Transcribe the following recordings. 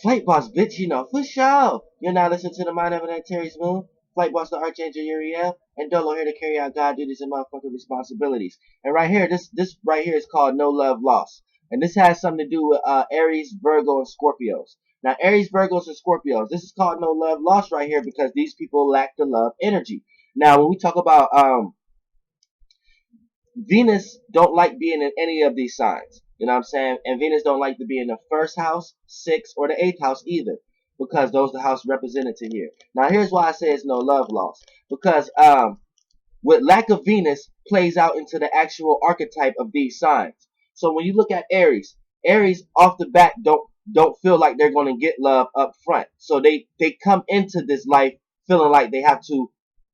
Flight boss, bitch, you know, for sure. You're now listening to the Mind of an Aries Moon. Flight boss, the Archangel Uriel, and Dolo here to carry out God duties and motherfucking responsibilities. And right here, this right here is called No Love Lost. And this has something to do with Aries, Virgo, and Scorpios. Now, Aries, Virgos, and Scorpios, this is called No Love Lost right here because these people lack the love energy. Now, when we talk about Venus don't like being in any of these signs. You know what I'm saying? And Venus don't like to be in the first house, sixth, or the eighth house either. Because those are the house represented here. Now here's why I say it's no love lost. Because with lack of Venus plays out into the actual archetype of these signs. So when you look at Aries, Aries off the bat don't feel like they're gonna get love up front. So they come into this life feeling like they have to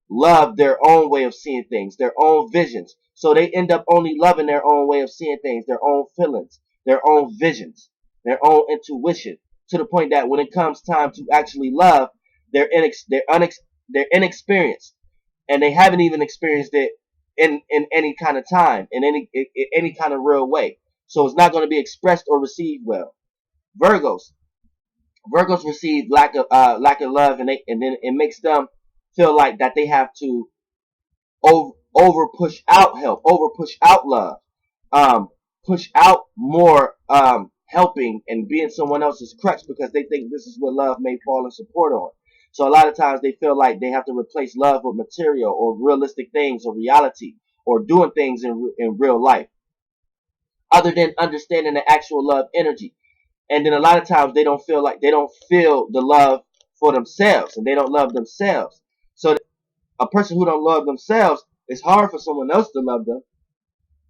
love their own way of seeing things, their own visions. So they end up only loving their own way of seeing things, their own feelings, their own visions, their own intuition, to the point that when it comes time to actually love, they're inexperienced, and they haven't even experienced it in any kind of time, in any kind of real way. So it's not going to be expressed or received well. Virgos, Virgos receive lack of love, and then it makes them feel like that they have to over push out help, over push out love, push out more helping and being someone else's crutch because they think this is what love may fall and support on. So a lot of times they feel like they have to replace love with material or realistic things or reality or doing things in real life other than understanding the actual love energy. And then a lot of times they don't feel the love for themselves and they don't love themselves. So a person who don't love themselves, it's hard for someone else to love them.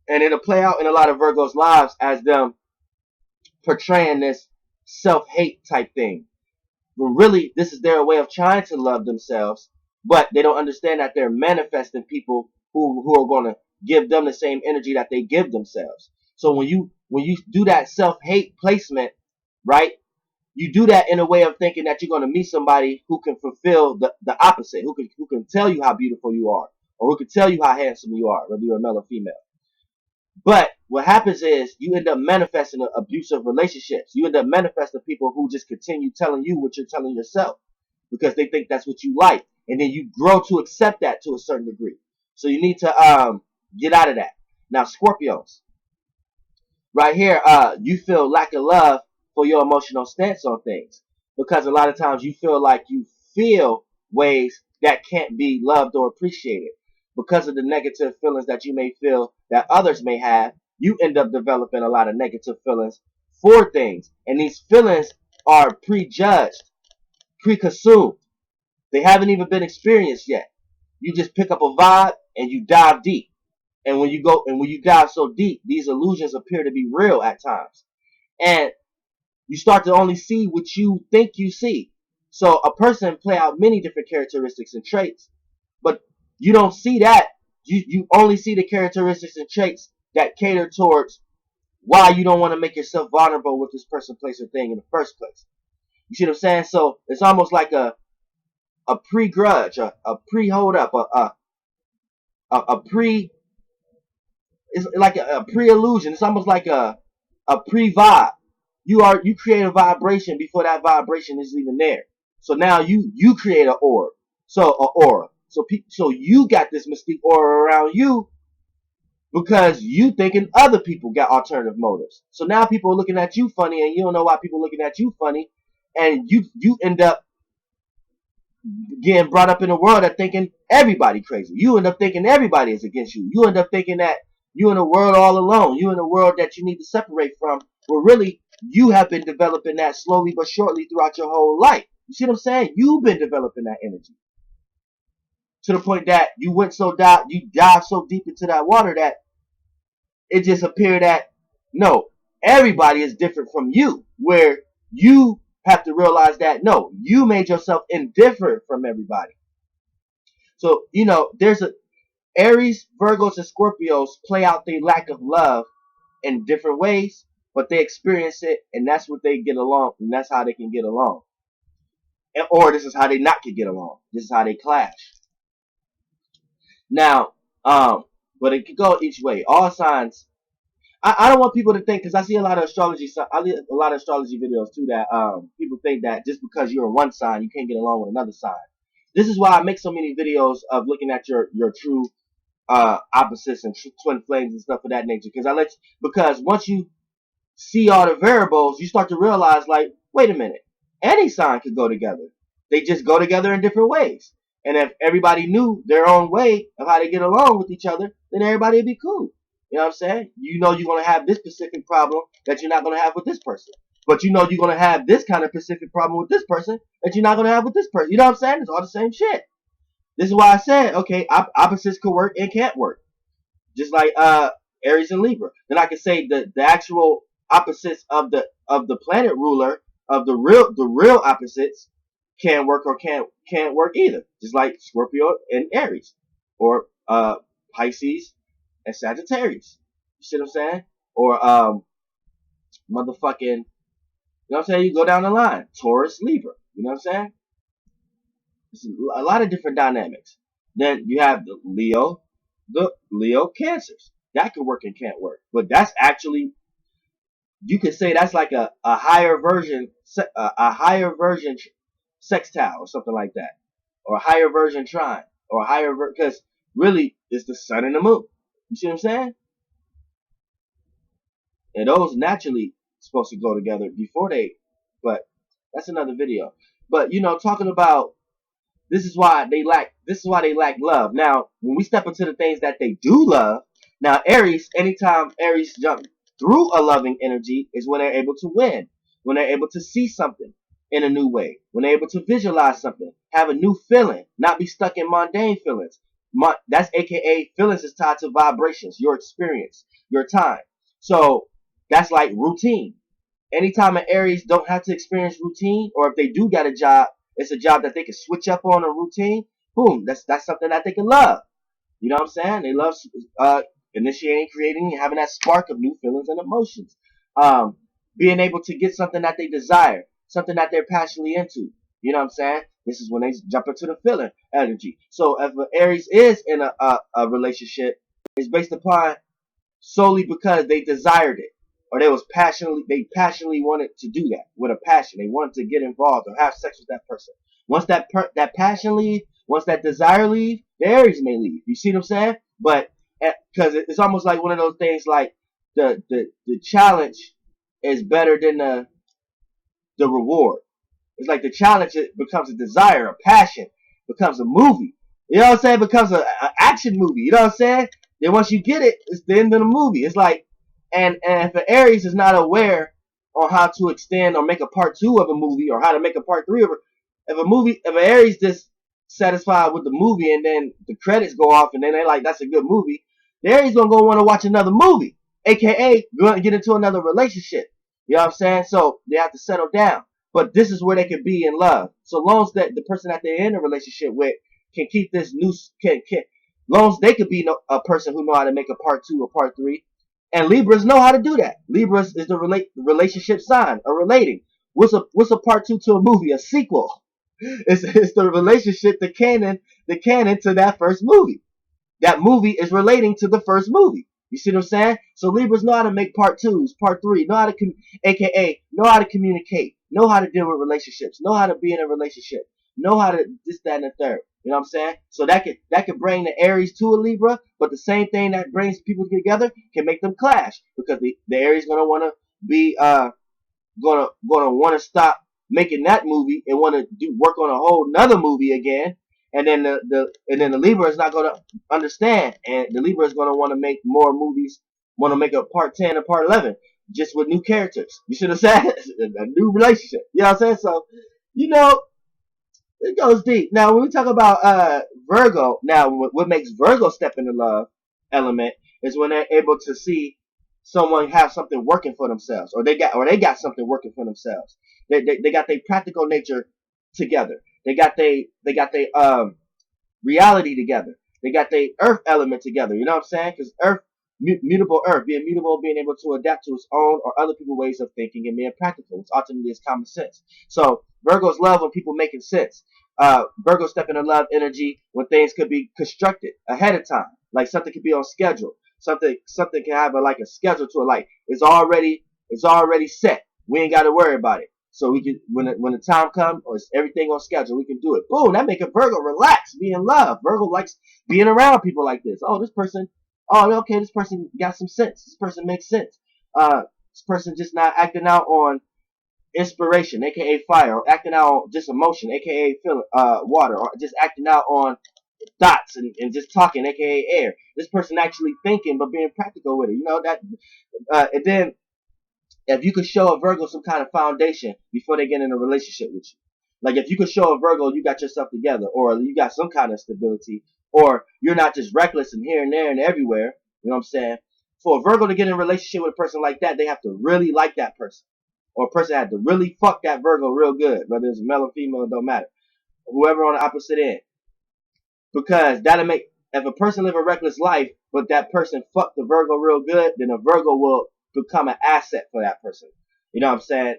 And it'll play out in a lot of Virgos' lives as them portraying this self-hate type thing. When really, this is their way of trying to love themselves, but they don't understand that they're manifesting people who are going to give them the same energy that they give themselves. So when you do that self-hate placement, right, you do that in a way of thinking that you're going to meet somebody who can fulfill the opposite, who can tell you how beautiful you are, or who can tell you how handsome you are, whether you're a male or female. But what happens is you end up manifesting abusive relationships. You end up manifesting people who just continue telling you what you're telling yourself because they think that's what you like, and then you grow to accept that to a certain degree. So you need to get out of that. Now, Scorpios, right here, you feel lack of love for your emotional stance on things because a lot of times you feel like you feel ways that can't be loved or appreciated because of the negative feelings that you may feel that others may have. You end up developing a lot of negative feelings for things, and these feelings are prejudged, preconceived. They haven't even been experienced yet. You just pick up a vibe and you dive deep. And when you dive so deep, these illusions appear to be real at times. And you start to only see what you think you see. So a person play out many different characteristics and traits, but you don't see that. You only see the characteristics and traits that cater towards why you don't want to make yourself vulnerable with this person, place, or thing in the first place. You see what I'm saying? So it's almost like a pre-grudge, a pre-hold up, a pre, it's like a pre-illusion. It's almost like a pre-vibe. You create a vibration before that vibration is even there. So now you create an aura. So you got this mystique aura around you because you thinking other people got alternative motives. So now people are looking at you funny, and you don't know why people are looking at you funny, and you end up getting brought up in a world of thinking everybody crazy. You end up thinking everybody is against you. You end up thinking that you in a world all alone. You in a world that you need to separate from, where really you have been developing that slowly but surely throughout your whole life. You see what I'm saying? You've been developing that energy to the point that you dive so deep into that water that it just appeared that no, everybody is different from you, where you have to realize that no, you made yourself indifferent from everybody. So, there's a Aries, Virgos, and Scorpios play out their lack of love in different ways, but they experience it, and that's what they get along, and that's how they can get along. Or this is how they not can get along. This is how they clash. Now, but it could go each way. All signs. I don't want people to think, because I see a lot of astrology, I see a lot of astrology videos too, that people think that just because you're in one sign, you can't get along with another sign. This is why I make so many videos of looking at your true opposites and twin flames and stuff of that nature. Because once you see all the variables, you start to realize, like, wait a minute, any sign could go together. They just go together in different ways. And if everybody knew their own way of how to get along with each other, then everybody would be cool. You know what I'm saying? You know you're going to have this specific problem that you're not going to have with this person. But you know you're going to have this kind of specific problem with this person that you're not going to have with this person. You know what I'm saying? It's all the same shit. This is why I said, okay, opposites could work and can't work. Just like Aries and Libra. Then I can say the actual opposites of the planet ruler of the real opposites can work or can't work either. Just like Scorpio and Aries, or Pisces and Sagittarius. You see what I'm saying? Or motherfucking, you know what I'm saying? You go down the line, Taurus, Libra. You know what I'm saying? It's a lot of different dynamics. Then you have the Leo Cancers. That could work and can't work, but that's actually, you could say that's like a higher version, sextile or something like that, or a higher version trine, or a higher because really it's the sun and the moon. You see what I'm saying? And those naturally supposed to go together before they, but that's another video. But talking about, this is why they lack love. Now, when we step into the things that they do love, now Aries, anytime Aries jump through a loving energy is when they're able to win, when they're able to see something in a new way, when they're able to visualize something, have a new feeling, not be stuck in mundane feelings. That's AKA feelings is tied to vibrations, your experience, your time. So that's like routine. Anytime an Aries don't have to experience routine, or if they do get a job, it's a job that they can switch up on a routine. Boom, that's something that they can love. You know what I'm saying? They love initiating, creating, and having that spark of new feelings and emotions. Being able to get something that they desire, something that they're passionately into. You know what I'm saying? This is when they jump into the feeling energy. So if an Aries is in a relationship, it's based upon solely because they desired it, or they passionately wanted to do that with a passion. They wanted to get involved or have sex with that person. Once that passion leaves, once that desire leaves, the Aries may leave. You see what I'm saying? But because it's almost like one of those things, like the challenge is better than the reward. It's like the challenge, it becomes a desire, a passion, becomes a movie. You know what I'm saying? It becomes an action movie. You know what I'm saying? Then once you get it, it's the end of the movie. It's like, and if an Aries is not aware on how to extend or make a part 2 of a movie, or how to make a part 3 of it, if an Aries just satisfied with the movie and then the credits go off and then they're like, that's a good movie, the Aries gonna go want to watch another movie, aka go and get into another relationship. You know what I'm saying? So they have to settle down. But this is where they can be in love. So long as that the person that they're in a relationship with can keep this new, long as they could be a person who know how to make a part 2 or part 3. And Libras know how to do that. Libras is the relationship sign, a relating. What's a part 2 to a movie? A sequel. It's the relationship, the canon to that first movie. That movie is relating to the first movie. You see what I'm saying? So Libras know how to make part 2s, part 3, aka know how to communicate, know how to deal with relationships, know how to be in a relationship, know how to this, that, and the third. You know what I'm saying? So that could bring the Aries to a Libra, but the same thing that brings people together can make them clash, because the Aries gonna want to be gonna want to stop making that movie and want to work on a whole nother movie again. And then the Libra is not gonna understand, and the Libra is gonna want to make more movies, want to make a part 10 or part 11 just with new characters. You should have said a new relationship. You know what I'm saying? So it goes deep. Now when we talk about Virgo, now what makes Virgo step into love element is when they're able to see someone have something working for themselves, or they got something working for themselves. They got their practical nature together. They got they reality together. They got their earth element together. You know what I'm saying? Because mutable earth, being mutable, being able to adapt to its own or other people's ways of thinking and being practical, which ultimately is common sense. So Virgos love when people making sense. Virgos step into love energy when things could be constructed ahead of time, like something could be on schedule. Something can have like a schedule to it. Like it's already set. We ain't got to worry about it. So we can when the time comes or it's everything on schedule, we can do it. Boom, that make a Virgo relax, be in love. Virgo likes being around people like this. Oh, this person. Oh, okay, this person got some sense. This person makes sense. This person just not acting out on inspiration, aka fire, or acting out on just emotion, aka feeling, water, or just acting out on thoughts and just talking, aka air. This person actually thinking but being practical with it. You know that. And then if you could show a Virgo some kind of foundation before they get in a relationship with you, like if you could show a Virgo you got yourself together, or you got some kind of stability, or you're not just reckless and here and there and everywhere. You know what I'm saying? For a Virgo to get in a relationship with a person like that, they have to really like that person, or a person had to really fuck that Virgo real good, whether it's male or female, it don't matter. Whoever on the opposite end, because that'll make, if a person live a reckless life, but that person fucked the Virgo real good, then a Virgo will become an asset for that person. You know what I'm saying?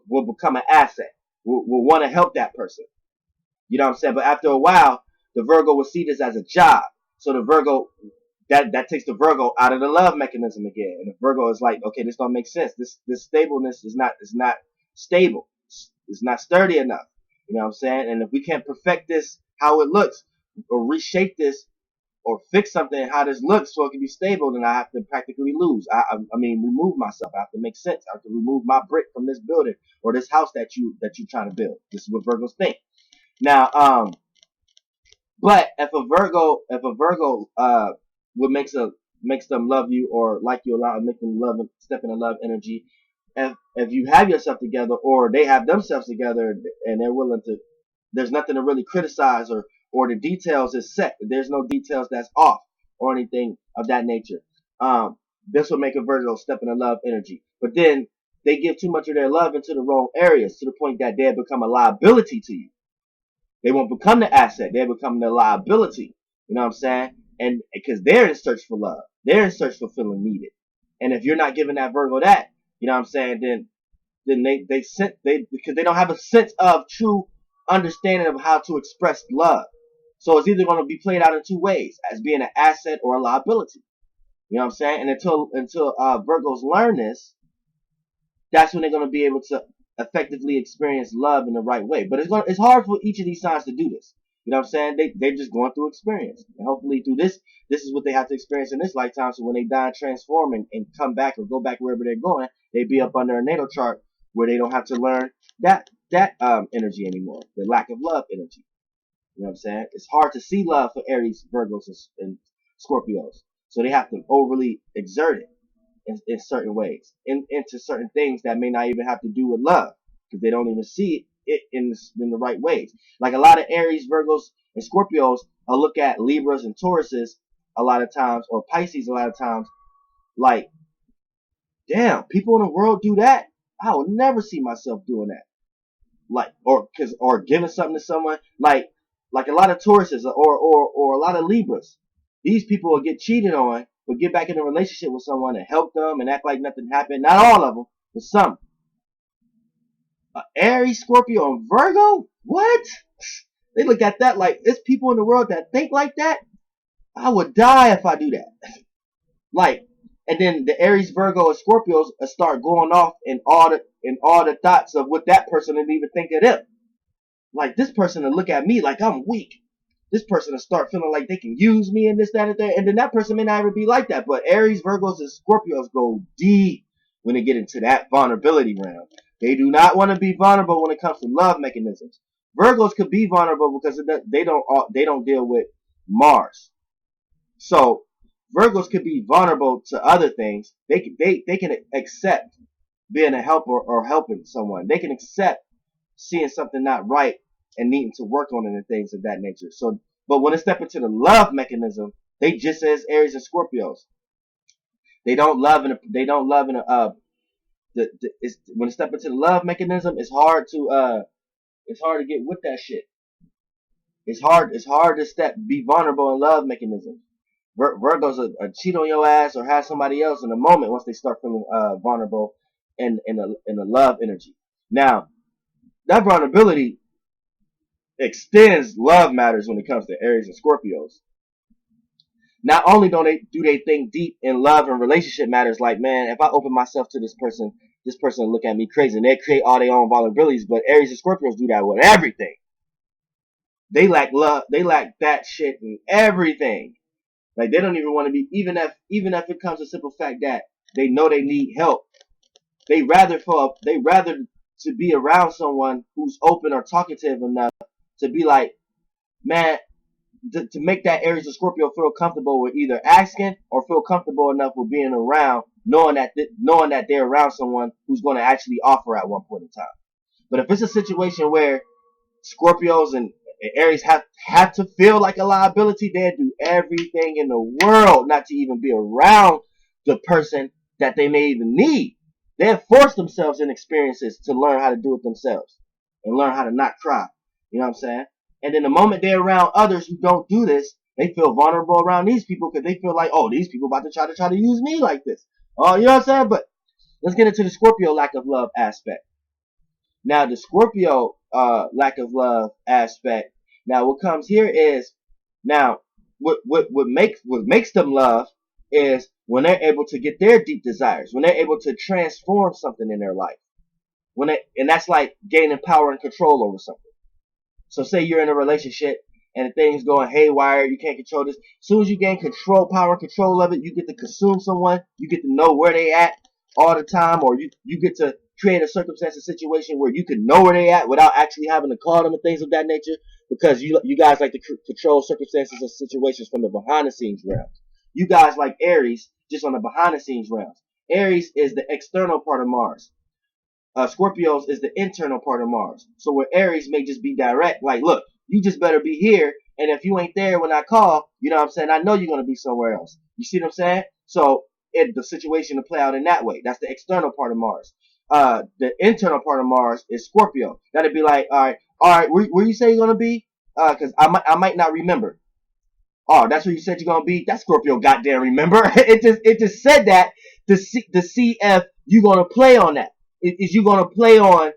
Will become an asset. Will want to help that person. You know what I'm saying? But after a while, the Virgo will see this as a job. So the Virgo, that takes the Virgo out of the love mechanism again. And the Virgo is like, okay, this don't make sense. This stableness is not stable. It's not sturdy enough. You know what I'm saying? And if we can't perfect this how it looks, or reshape this, or fix something how this looks so it can be stable, then I have to practically lose. I mean, remove myself. I have to make sense. I have to remove my brick from this building or this house that you're trying to build. This is what Virgos think. Now, but if a Virgo, what makes them love you or like you a lot, and make them love and step in a love energy, if you have yourself together, or they have themselves together, and they're willing to, there's nothing to really criticize, or the details is set. There's no details that's off or anything of that nature. This will make a Virgo step in a love energy. But then they give too much of their love into the wrong areas, to the point that they become a liability to you. They won't become the asset. They become the liability. You know what I'm saying? And because they're in search for love, they're in search for feeling needed. And if you're not giving that Virgo that, you know what I'm saying, then they because they don't have a sense of true understanding of how to express love. So it's either going to be played out in two ways, as being an asset or a liability. You know what I'm saying? And until Virgos learn this, that's when they're going to be able to effectively experience love in the right way. But it's hard for each of these signs to do this. You know what I'm saying? They're just going through experience. And hopefully through this is what they have to experience in this lifetime. So when they die and transform and come back or go back wherever they're going, they be up under a natal chart where they don't have to learn that energy anymore. The lack of love energy. You know what I'm saying? It's hard to see love for Aries, Virgos, and Scorpios. So they have to overly exert it in certain ways, into certain things that may not even have to do with love, because they don't even see it in the right ways. Like a lot of Aries, Virgos, and Scorpios, I'll look at Libras and Tauruses a lot of times, or Pisces a lot of times, like, damn, people in the world do that? I would never see myself doing that. Like, or giving something to someone, like a lot of Tauruses or a lot of Libras. These people will get cheated on, but get back in a relationship with someone and help them and act like nothing happened. Not all of them, but some. Aries, Scorpio, and Virgo? What? They look at that like, it's people in the world that think like that? I would die if I do that. Like, and then the Aries, Virgo, and Scorpios start going off in all the thoughts of what that person didn't even think of them. Like, this person will look at me like I'm weak. This person will start feeling like they can use me and this, that, and that. And then that person may not ever be like that. But Aries, Virgos, and Scorpios go deep when they get into that vulnerability realm. They do not want to be vulnerable when it comes to love mechanisms. Virgos could be vulnerable because they don't deal with Mars. So Virgos could be vulnerable to other things. They can accept being a helper or helping someone. They can accept seeing something not right and needing to work on it and things of that nature. So, but when they step into the love mechanism, they just as Aries and Scorpios. They don't love in a when they step into the love mechanism, it's hard to get with that shit. It's hard to be vulnerable in love mechanisms. Virgos are cheat on your ass or have somebody else in a moment once they start feeling vulnerable in a love energy. Now, that vulnerability extends love matters when it comes to Aries and Scorpios. Not only do they think deep in love and relationship matters, like, man, if I open myself to this person will look at me crazy, and they create all their own vulnerabilities. But Aries and Scorpios do that with everything. They lack love. They lack that shit in everything. Like, they don't even want to be, even if it comes to simple fact that they know they need help. They rather to be around someone who's open or talkative enough to be like, man, to make that Aries or Scorpio feel comfortable with either asking or feel comfortable enough with being around, knowing that they're around someone who's going to actually offer at one point in time. But if it's a situation where Scorpios and Aries have to feel like a liability, they'll do everything in the world not to even be around the person that they may even need. They'll force themselves in experiences to learn how to do it themselves and learn how to not cry. You know what I'm saying? And then the moment they're around others who don't do this, they feel vulnerable around these people because they feel like, oh, these people about to try to use me like this. Oh, you know what I'm saying? But let's get into the Scorpio lack of love aspect. Now, the Scorpio lack of love aspect. Now, what comes here is now what makes them love is when they're able to get their deep desires, when they're able to transform something in their life, and that's like gaining power and control over something. So, say you're in a relationship and things going haywire, you can't control this. As soon as you gain power and control of it, you get to consume someone, you get to know where they at all the time, or you get to create a circumstance, a situation where you can know where they at without actually having to call them and things of that nature, because you guys like to control circumstances and situations from the behind the scenes realms. You guys like Aries just on the behind the scenes realms. Aries is the external part of Mars. Scorpios is the internal part of Mars. So where Aries may just be direct, like, look, you just better be here, and if you ain't there when I call, you know what I'm saying, I know you're going to be somewhere else. You see what I'm saying? So the situation to play out in that way. That's the external part of Mars. The internal part of Mars is Scorpio. That'd be like, all right, where you say you're going to be? Because I might not remember. Oh, that's where you said you're gonna be. That's Scorpio, goddamn. Remember? It just said that to see if you gonna play on that. Is you gonna play on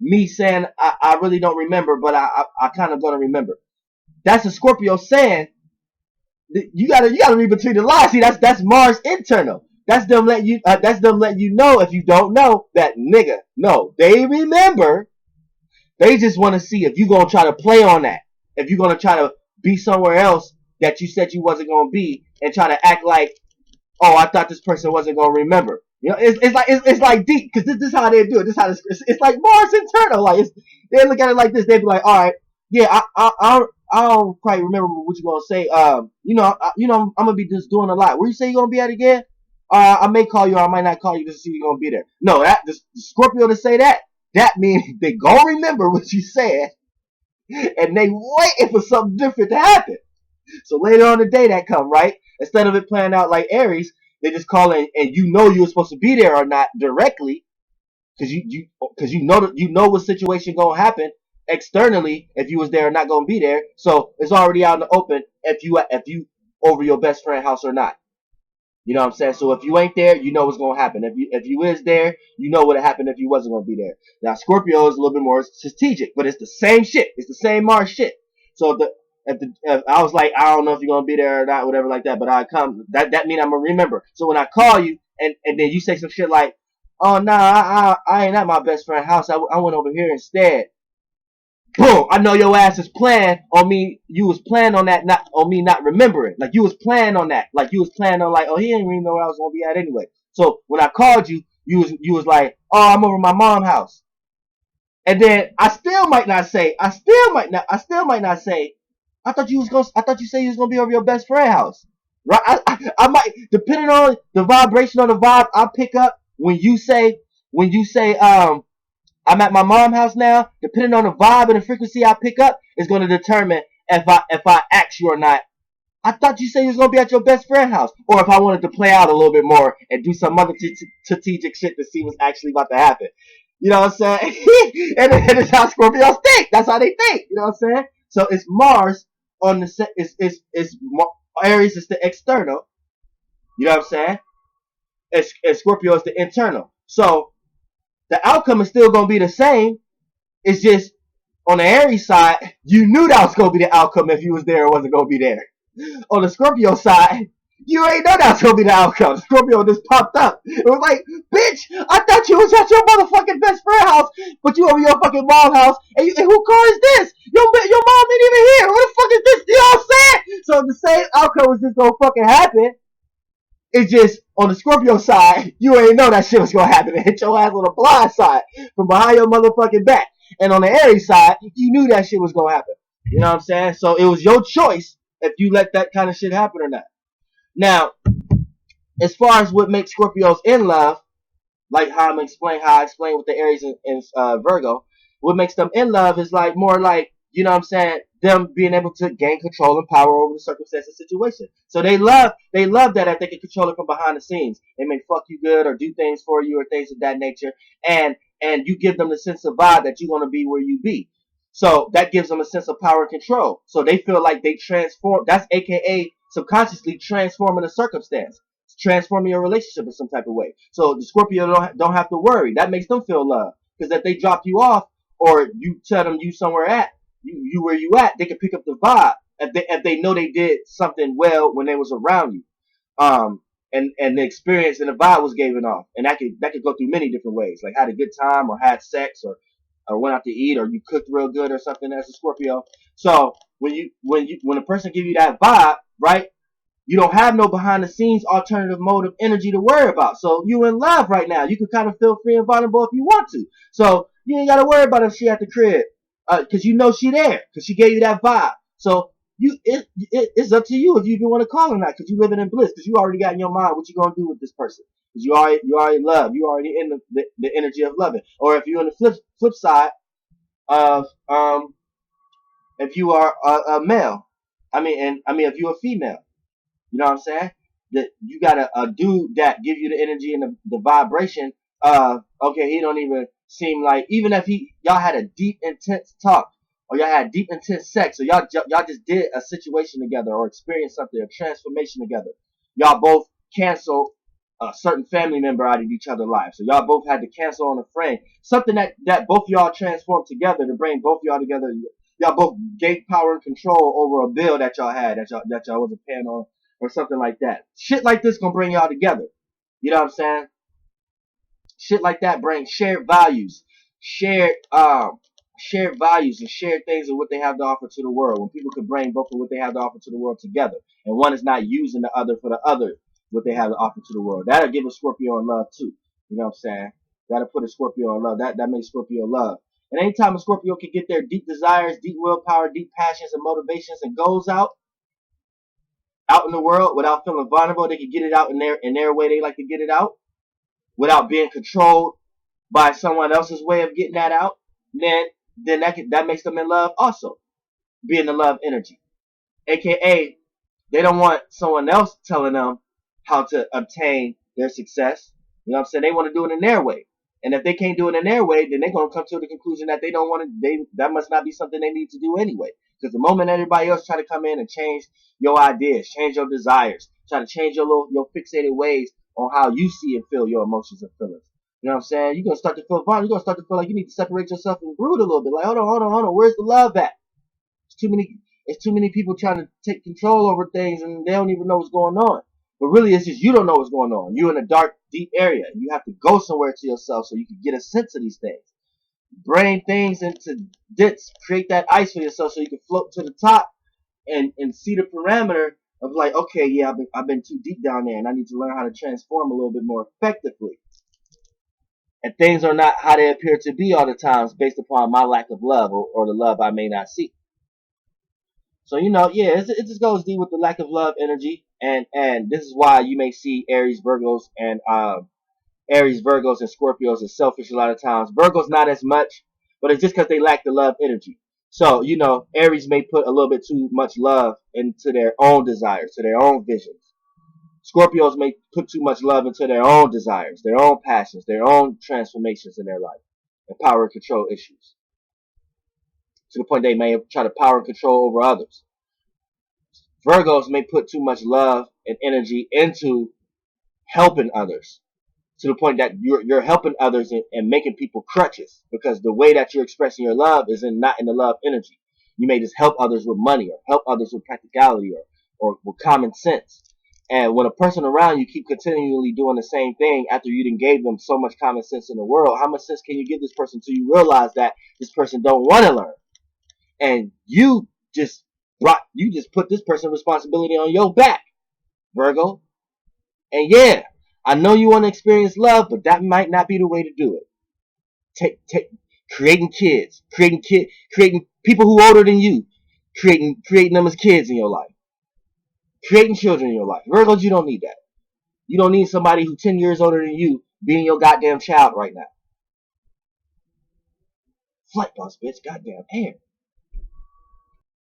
me saying I really don't remember, but I kind of gonna remember. That's a Scorpio saying you gotta read between the lines. See, that's Mars internal. That's them letting you know, if you don't know, that nigga. No, they remember. They just want to see if you gonna try to play on that. If you're gonna try to be somewhere else that you said you wasn't gonna be, and try to act like, oh, I thought this person wasn't gonna remember. You know, it's like deep, because this is how they do it. This is how it's like Mars internal. Like, they look at it like this. They be like, all right, yeah, I don't quite remember what you're gonna say. I'm gonna be just doing a lot. Where you say you're gonna be at again? I may call you, or I might not call you to see you're gonna be there. No, the Scorpio to say that means they gonna remember what you said, and they waiting for something different to happen. So later on the day that come, right? Instead of it playing out like Aries, they just call in, and you know you were supposed to be there or not directly, because you know what situation gonna happen externally if you was there or not gonna be there. So it's already out in the open if you over your best friend house or not. You know what I'm saying? So if you ain't there, you know what's gonna happen. If you is there, you know what would happen if you wasn't gonna be there. Now Scorpio is a little bit more strategic, but it's the same shit. It's the same Mars shit. So if I was like, I don't know if you're gonna be there or not, whatever like that, but I come, that mean I'm gonna remember. So when I call you and then you say some shit like, oh nah, I ain't at my best friend's house. I went over here instead. Boom! I know your ass is planning on me. You was planning on that, not on me not remembering. Like, you was planning on that. Like, you was planning on, like, oh, he didn't even know where I was gonna be at anyway. So when I called you, you was like, oh, I'm over my mom's house. And then I still might not say. I still might not say. I thought you said you was gonna be over your best friend's house. Right? I might, depending on the vibration or the vibe I pick up when you say I'm at my mom's house now. Depending on the vibe and the frequency I pick up, is going to determine if I ask you or not. I thought you said you was going to be at your best friend's house, or if I wanted to play out a little bit more and do some other strategic shit to see what's actually about to happen. You know what I'm saying? and it's how Scorpios think. That's how they think. You know what I'm saying? So it's Mars on the set. It's Aries is the external. You know what I'm saying? And Scorpio is the internal. So the outcome is still going to be the same. It's just on the Aries side, you knew that was going to be the outcome if you was there or wasn't going to be there. On the Scorpio side, you ain't know that's gonna be the outcome. Scorpio just popped up. It was like, bitch, I thought you was at your motherfucking best friend house, but you over your fucking mom house, and who car is this? Your mom ain't even here. What the fuck is this? You know what I'm saying? So the same outcome was just gonna fucking happen. It's just on the Scorpio side, you ain't know that shit was gonna happen. It hit your ass on the blind side from behind your motherfucking back. And on the Aries side, you knew that shit was gonna happen. You know what I'm saying? So it was your choice if you let that kind of shit happen or not. Now, as far as what makes Scorpios in love, like how I explained with the Aries and Virgo, what makes them in love is like more like, you know what I'm saying, them being able to gain control and power over the circumstance and situation. So they love that if they can control it from behind the scenes. They may fuck you good or do things for you or things of that nature, and you give them the sense of vibe that you want to be where you be. So that gives them a sense of power and control. So they feel like they transform. That's AKA subconsciously transforming a circumstance, transforming your relationship in some type of way. So the Scorpio don't have to worry. That makes them feel love. Because if they drop you off or you tell them you somewhere at, you where you at, they can pick up the vibe. If they know they did something well when they was around you. And the experience and the vibe was given off. And that could go through many different ways. Like had a good time or had sex or went out to eat or you cooked real good or something as a Scorpio. So when a person give you that vibe, right? You don't have no behind the scenes alternative mode of energy to worry about. So you in love right now. You can kind of feel free and vulnerable if you want to. So you ain't got to worry about if she at the crib. Cause you know she there. Cause she gave you that vibe. So it's up to you if you even want to call or not. Cause you living in bliss. Cause you already got in your mind what you gonna do with this person. Cause you already love. You already in the energy of loving. Or if you're on the flip side of, if you are a male. If you're a female. You know what I'm saying? That you got a dude that give you the energy and the vibration. Okay, he don't even seem like, even if y'all had a deep intense talk or y'all had deep intense sex or y'all just did a situation together or experienced something, a transformation together. Y'all both canceled a certain family member out of each other's lives. So y'all both had to cancel on a friend. Something that both y'all transformed together to bring both y'all together. Y'all both gave power and control over a bill that y'all had that y'all wasn't paying on or something like that. Shit like this gonna bring y'all together. You know what I'm saying? Shit like that brings shared values, shared values and shared things of what they have to offer to the world. When people can bring both of what they have to offer to the world together, and one is not using the other for the other what they have to offer to the world. That'll give a Scorpio in love too. You know what I'm saying? That'll put a Scorpio in love. That makes Scorpio love. And anytime a Scorpio can get their deep desires, deep willpower, deep passions and motivations and goals out in the world without feeling vulnerable, they can get it out in their way they like to get it out without being controlled by someone else's way of getting that out, then that makes them in love also. Being the love energy. AKA they don't want someone else telling them how to obtain their success. You know what I'm saying? They want to do it in their way. And if they can't do it in their way, then they're going to come to the conclusion that they don't want to, that must not be something they need to do anyway. Because the moment everybody else try to come in and change your ideas, change your desires, try to change your fixated ways on how you see and feel your emotions and feelings. You know what I'm saying? You're going to start to feel vulnerable. You're going to start to feel like you need to separate yourself and brood a little bit. Like, hold on. Where's the love at? It's too many people trying to take control over things and they don't even know what's going on. But really, it's just you don't know what's going on. You're in a dark, deep area. You have to go somewhere to yourself so you can get a sense of these things. Brain things into dits. Create that ice for yourself so you can float to the top and see the parameter of like, okay, yeah, I've been too deep down there and I need to learn how to transform a little bit more effectively. And things are not how they appear to be all the times based upon my lack of love or the love I may not see. So, yeah, it just goes deep with the lack of love energy. And this is why you may see Aries, Virgos, and Scorpios as selfish a lot of times. Virgos not as much, but it's just because they lack the love energy. So, Aries may put a little bit too much love into their own desires, to their own visions. Scorpios may put too much love into their own desires, their own passions, their own transformations in their life, and power and control issues. To the point they may try to power and control over others. Virgos may put too much love and energy into helping others to the point that you're helping others and making people crutches because the way that you're expressing your love is not in the love energy. You may just help others with money or help others with practicality or with common sense. And when a person around you keep continually doing the same thing after you done gave them so much common sense in the world, how much sense can you give this person till you realize that this person don't want to learn? And you just put this person responsibility on your back, Virgo. And yeah, I know you want to experience love, but that might not be the way to do it. Creating kids, creating people who are older than you, creating them as kids in your life, creating children in your life. Virgos, you don't need that. You don't need somebody who's 10 years older than you being your goddamn child right now. Flight boss, bitch, goddamn air.